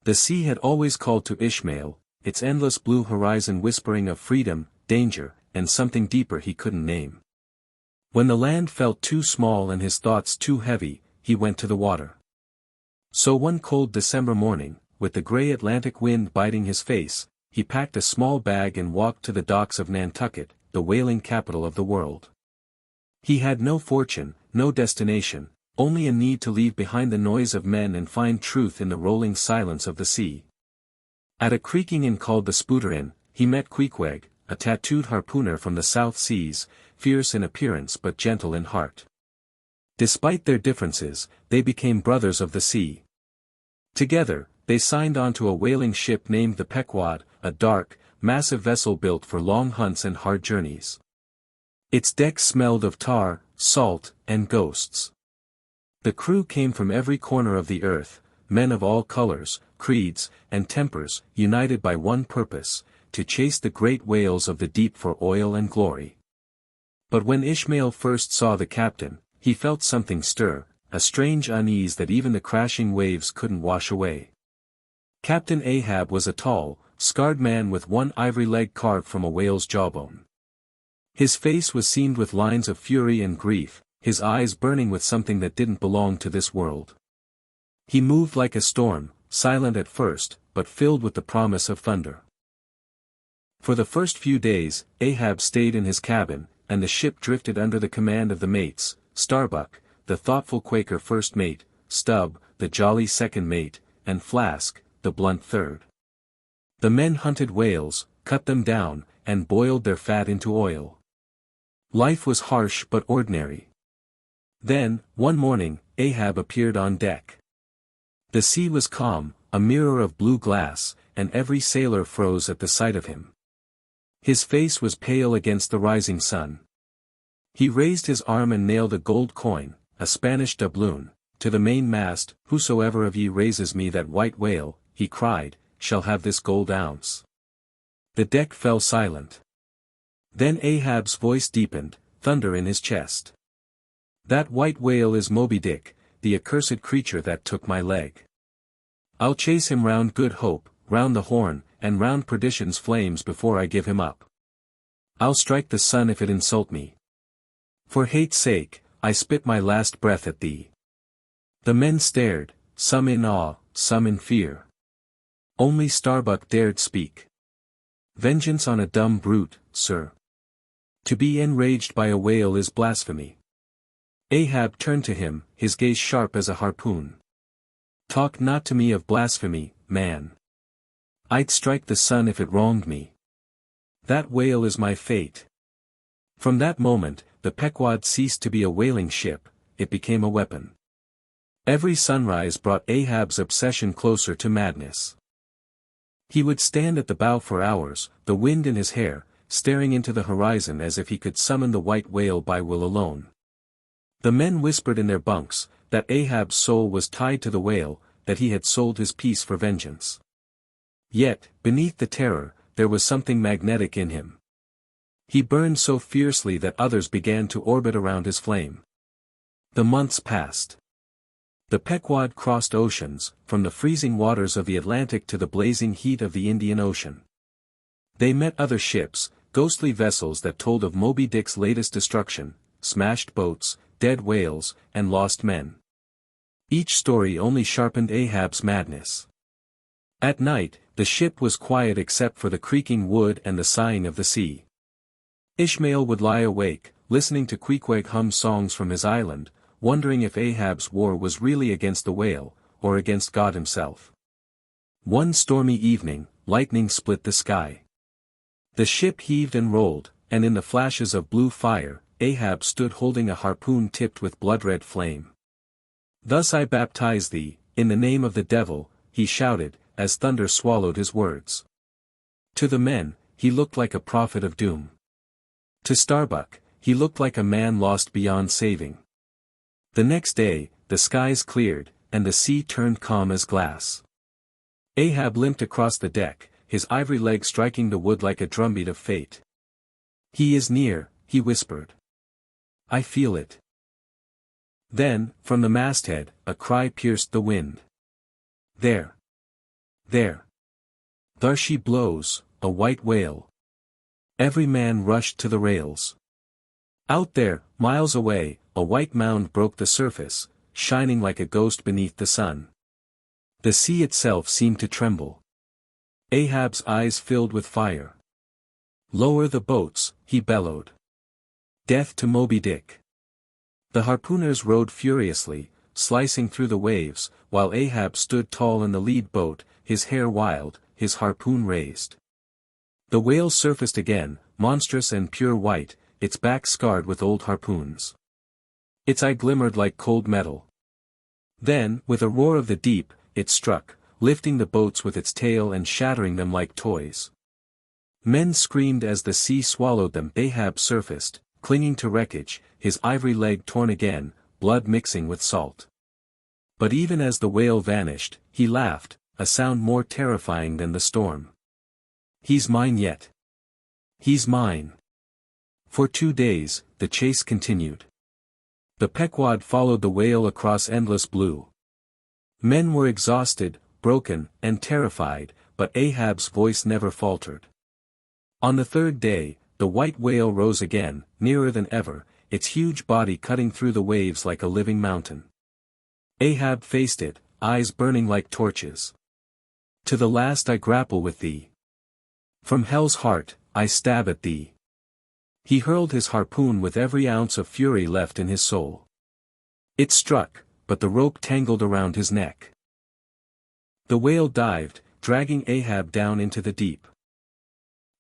The sea had always called to Ishmael, its endless blue horizon whispering of freedom, danger, and something deeper he couldn't name. When the land felt too small and his thoughts too heavy, he went to the water. So one cold December morning, with the grey Atlantic wind biting his face, he packed a small bag and walked to the docks of Nantucket, the whaling capital of the world. He had no fortune, no destination, only a need to leave behind the noise of men and find truth in the rolling silence of the sea. At a creaking inn called the Spooter Inn, he met Pequod, a tattooed harpooner from the South Seas, fierce in appearance but gentle in heart. Despite their differences, they became brothers of the sea. Together, they signed on to a whaling ship named the Pequod, a dark, massive vessel built for long hunts and hard journeys. Its decks smelled of tar, salt, and ghosts. The crew came from every corner of the earth, men of all colors, creeds, and tempers, united by one purpose, to chase the great whales of the deep for oil and glory. But when Ishmael first saw the captain, he felt something stir, a strange unease that even the crashing waves couldn't wash away. Captain Ahab was a tall, scarred man with one ivory leg carved from a whale's jawbone. His face was seamed with lines of fury and grief, his eyes burning with something that didn't belong to this world. He moved like a storm, silent at first, but filled with the promise of thunder. For the first few days, Ahab stayed in his cabin, and the ship drifted under the command of the mates, Starbuck, the thoughtful Quaker first mate, Stubb, the jolly second mate, and Flask, the blunt third. The men hunted whales, cut them down, and boiled their fat into oil. Life was harsh but ordinary. Then, one morning, Ahab appeared on deck. The sea was calm, a mirror of blue glass, and every sailor froze at the sight of him. His face was pale against the rising sun. He raised his arm and nailed a gold coin, a Spanish doubloon, to the main mast. "Whosoever of ye raises me that white whale," he cried, "shall have this gold ounce." The deck fell silent. Then Ahab's voice deepened, thunder in his chest. "That white whale is Moby-Dick, the accursed creature that took my leg. I'll chase him round Good Hope, round the Horn, and round perdition's flames before I give him up. I'll strike the sun if it insult me. For hate's sake, I spit my last breath at thee." The men stared, some in awe, some in fear. Only Starbuck dared speak. "Vengeance on a dumb brute, sir. To be enraged by a whale is blasphemy." Ahab turned to him, his gaze sharp as a harpoon. "Talk not to me of blasphemy, man. I'd strike the sun if it wronged me. That whale is my fate." From that moment, the Pequod ceased to be a whaling ship, it became a weapon. Every sunrise brought Ahab's obsession closer to madness. He would stand at the bow for hours, the wind in his hair, staring into the horizon as if he could summon the white whale by will alone. The men whispered in their bunks, that Ahab's soul was tied to the whale, that he had sold his peace for vengeance. Yet, beneath the terror, there was something magnetic in him. He burned so fiercely that others began to orbit around his flame. The months passed. The Pequod crossed oceans, from the freezing waters of the Atlantic to the blazing heat of the Indian Ocean. They met other ships, ghostly vessels that told of Moby-Dick's latest destruction, smashed boats, dead whales, and lost men. Each story only sharpened Ahab's madness. At night, the ship was quiet except for the creaking wood and the sighing of the sea. Ishmael would lie awake, listening to Pequod hum songs from his island, wondering if Ahab's war was really against the whale, or against God himself. One stormy evening, lightning split the sky. The ship heaved and rolled, and in the flashes of blue fire, Ahab stood holding a harpoon tipped with blood-red flame. "Thus I baptize thee, in the name of the devil," he shouted, as thunder swallowed his words. To the men, he looked like a prophet of doom. To Starbuck, he looked like a man lost beyond saving. The next day, the skies cleared, and the sea turned calm as glass. Ahab limped across the deck, his ivory leg striking the wood like a drumbeat of fate. "He is near," he whispered. "I feel it." Then, from the masthead, a cry pierced the wind. "There! There she blows, a white whale. Every man rushed to the rails. Out there, miles away, a white mound broke the surface, shining like a ghost beneath the sun. The sea itself seemed to tremble. Ahab's eyes filled with fire. "Lower the boats," he bellowed. "Death to Moby-Dick." The harpooners rowed furiously, slicing through the waves, while Ahab stood tall in the lead boat, his hair wild, his harpoon raised. The whale surfaced again, monstrous and pure white, its back scarred with old harpoons. Its eye glimmered like cold metal. Then, with a roar of the deep, it struck, lifting the boats with its tail and shattering them like toys. Men screamed as the sea swallowed them. Ahab surfaced, clinging to wreckage, his ivory leg torn again, blood mixing with salt. But even as the whale vanished, he laughed, a sound more terrifying than the storm. "He's mine yet. He's mine." For 2 days, the chase continued. The Pequod followed the whale across endless blue. Men were exhausted, broken, and terrified, but Ahab's voice never faltered. On the 3rd day, the white whale rose again, nearer than ever, its huge body cutting through the waves like a living mountain. Ahab faced it, eyes burning like torches. "To the last I grapple with thee. From hell's heart, I stab at thee." He hurled his harpoon with every ounce of fury left in his soul. It struck, but the rope tangled around his neck. The whale dived, dragging Ahab down into the deep.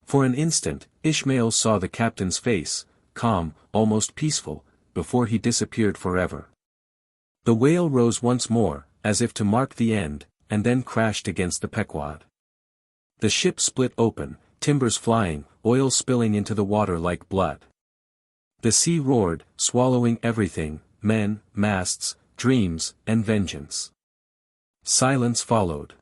For an instant, Ishmael saw the captain's face, calm, almost peaceful, before he disappeared forever. The whale rose once more, as if to mark the end, and then crashed against the Pequod. The ship split open, timbers flying, oil spilling into the water like blood. The sea roared, swallowing everything, men, masts, dreams, and vengeance. Silence followed.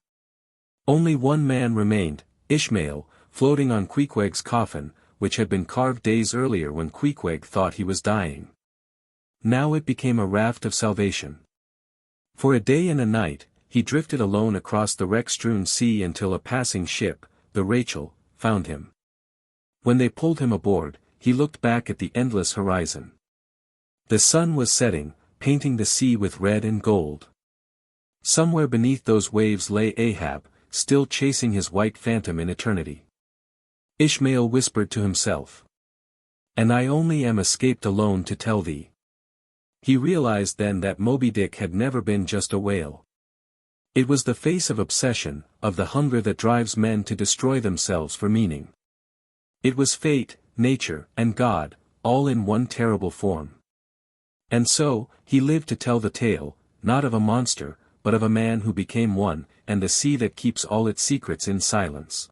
Only one man remained, Ishmael, floating on Queequeg's coffin, which had been carved days earlier when Queequeg thought he was dying. Now it became a raft of salvation. For a day and a night, he drifted alone across the wreck-strewn sea until a passing ship, the Rachel, found him. When they pulled him aboard, he looked back at the endless horizon. The sun was setting, painting the sea with red and gold. Somewhere beneath those waves lay Ahab, still chasing his white phantom in eternity. Ishmael whispered to himself. "And I only am escaped alone to tell thee." He realized then that Moby-Dick had never been just a whale. It was the face of obsession, of the hunger that drives men to destroy themselves for meaning. It was fate, nature, and God, all in one terrible form. And so, he lived to tell the tale, not of a monster, but of a man who became one, and the sea that keeps all its secrets in silence.